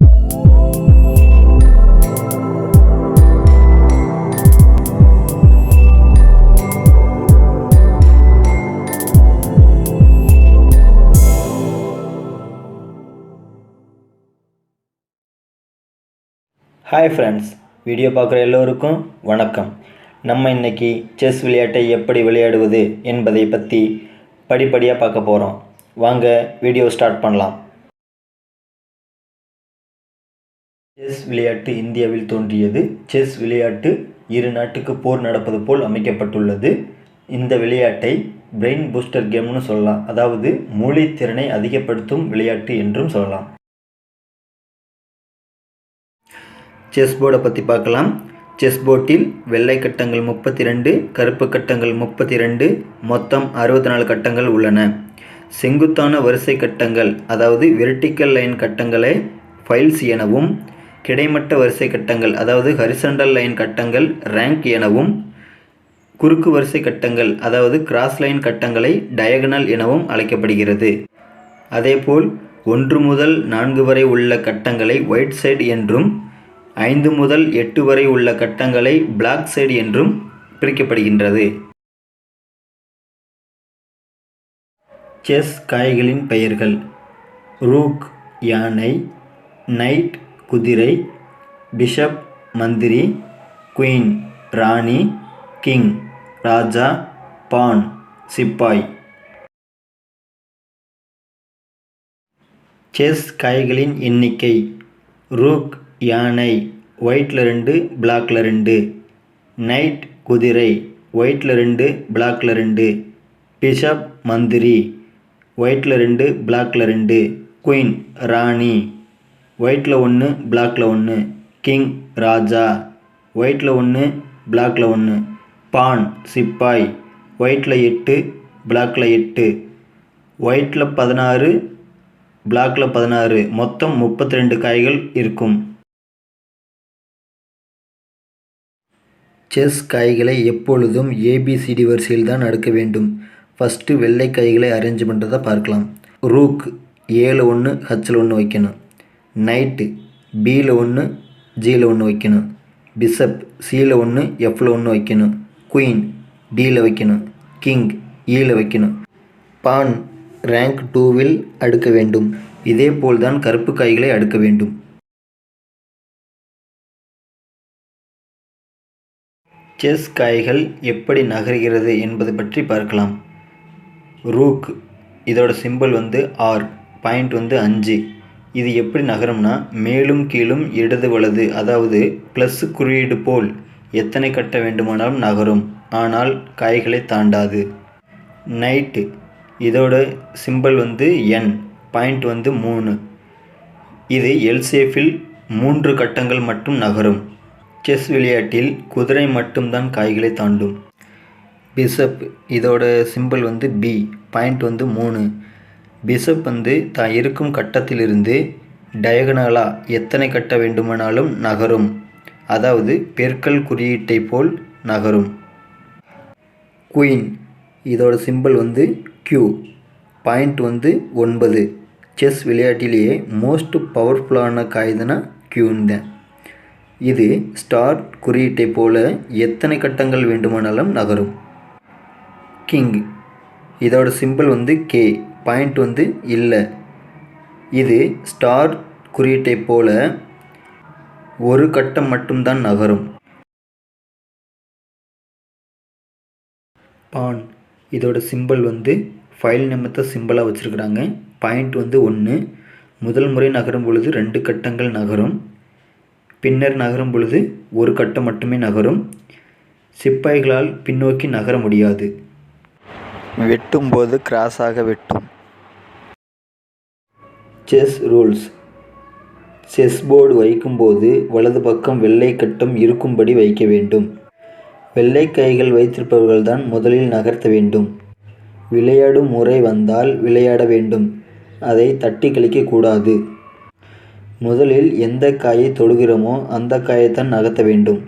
Hi friends, video பார்க்குற எல்லோருக்கும் வணக்கம். நம்ம இன்றைக்கி செஸ் விளையாட்டை எப்படி விளையாடுவது என்பதை பற்றி படிப்படியாக பார்க்க போகிறோம். வாங்க வீடியோ ஸ்டார்ட் பண்ணலாம். செஸ் விளையாட்டு இந்தியாவில் தோன்றியது. செஸ் விளையாட்டு இரு நாட்டுக்கு போர் நடப்பது போல் அமைக்கப்பட்டுள்ளது. இந்த விளையாட்டை பிரெயின் பூஸ்டர் கேம்னு சொல்லலாம், அதாவது மூளைத்திறனை அதிகப்படுத்தும் விளையாட்டு என்றும் சொல்லலாம். செஸ் போர்டை பற்றி பார்க்கலாம். செஸ் போர்ட்டில் வெள்ளை கட்டங்கள் 32, கருப்பு கட்டங்கள் 32, மொத்தம் 64 கட்டங்கள் உள்ளன. செங்குத்தான வரிசை கட்டங்கள், அதாவது வெர்டிக்கல் லைன் கட்டங்களை ஃபைல்ஸ் எனவும், கிடைமட்ட வரிசை கட்டங்கள், அதாவது ஹரிசாண்டல் லைன் கட்டங்கள் ரேங்க் எனவும், குறுக்கு வரிசை கட்டங்கள், அதாவது கிராஸ் லைன் கட்டங்களை டயகனல் எனவும் அழைக்கப்படுகிறது. அதேபோல் 1 முதல் 4 வரை உள்ள கட்டங்களை ஒயிட் சைடு என்றும், 5 முதல் 8 வரை உள்ள கட்டங்களை பிளாக் சைடு என்றும் பிரிக்கப்படுகின்றது. செஸ் காய்களின் பெயர்கள்: ரூக் யானை, நைட் குதிரை, பிஷப் மந்திரி, குயின் ராணி, கிங் ராஜா, பான் சிப்பாய். செஸ் காய்களின் எண்ணிக்கை: ரூக் யானை ஒயிட்டில் 2, பிளாக்கில் 2, நைட் குதிரை ஒயிட்டில் 2, பிளாக்கில் 2, பிஷப் மந்திரி ஒயிட்டில் 2, பிளாக்கில் 2, குயின் ராணி ஒயிட்டில் 1, பிளாக்கில் 1, கிங் ராஜா ஒயிட்டில் 1, பிளாக்கில் 1, பான் சிப்பாய் ஒயிட்டில் 8, பிளாக்கில் 8, ஒயிட்டில் 16, பிளாக்கில் 16, மொத்தம் 32 காய்கள் இருக்கும். செஸ் காய்களை எப்பொழுதும் ஏபிசிடி வரிசையில் தான் அடுக்க வேண்டும். ஃபஸ்ட்டு வெள்ளை காய்களை அரேஞ்ச் பண்ணுறதை பார்க்கலாம். ரூக் ஏல 1 ஹச்சில் 1 வைக்கணும். நைட்டு பியில் 1 ஜியில் 1 வைக்கணும். பிஷப் சியில் 1 எஃப்பில் 1 வைக்கணும். குயின் டியில் வைக்கணும். கிங் ஈயில் வைக்கணும். பான் ரேங்க் 2வில் அடுக்க வேண்டும். இதே போல்தான் கருப்பு காய்களை அடுக்க வேண்டும். செஸ் காய்கள் எப்படி நகர்கிறது என்பது பற்றி பார்க்கலாம். ரூக் இதோட சிம்பிள் ஆர், பாயிண்ட் 5. இது எப்படி நகரும்னா, மேலும் கீழும் இடது வலது, அதாவது ப்ளஸ் குறியீடு போல் எத்தனை கட்ட வேண்டுமானாலும் நகரும், ஆனால் காய்களை தாண்டாது. நைட்டு இதோட சிம்பிள் என், பாயிண்ட் 3. இது எல் ஷேப்பில் 3 கட்டங்கள் மட்டும் நகரும். செஸ் விளையாட்டில் குதிரை மட்டும்தான் காய்களை தாண்டும். பிஷப் இதோட சிம்பிள் பி, பாயிண்ட் 3. பிஷப் தான் இருக்கும் கட்டத்திலிருந்து டயகனலாக எத்தனை கட்ட வேண்டுமானாலும் நகரும், அதாவது பெருக்கல் குறியீட்டை போல் நகரும். குயின் இதோட சிம்பிள் கியூ, பாயிண்ட் 9. செஸ் விளையாட்டிலேயே மோஸ்ட் பவர்ஃபுல்லான காய்துனா கியூன் தான். இது ஸ்டார் குறியீட்டை போல எத்தனை கட்டங்கள் வேண்டுமானாலும் நகரும். கிங் இதோட சிம்பிள் கே, பாயிண்ட் இல்லை. இது ஸ்டார் குறியீட்டை போல ஒரு கட்டம் மட்டும்தான் நகரும். பான் இதோட சிம்பிள் ஃபைல் நிமித்த சிம்பிளாக வச்சுருக்குறாங்க. பாயிண்ட் 1. முதல் முறை நகரும் பொழுது 2 கட்டங்கள் நகரும். பின்னர் நகரும் பொழுது ஒரு கட்டம் மட்டுமே நகரும். சிப்பாய்களால் பின்னோக்கி நகர முடியாது. வெட்டும் போது கிராஸாக வெட்டும். செஸ் ரூல்ஸ்: செஸ் போர்டு வைக்கும்போது வலது பக்கம் வெள்ளை கட்டம் இருக்கும்படி வைக்க வேண்டும். வெள்ளை காய்கள் வைத்திருப்பவர்கள்தான் முதலில் நகர்த்த வேண்டும். விளையாடும் முறை வந்தால் விளையாட வேண்டும், அதை தட்டி கழிக்கக்கூடாது. முதலில் எந்த காயை தொடுகிறோமோ அந்த காயைத்தான் நகர்த்த வேண்டும்.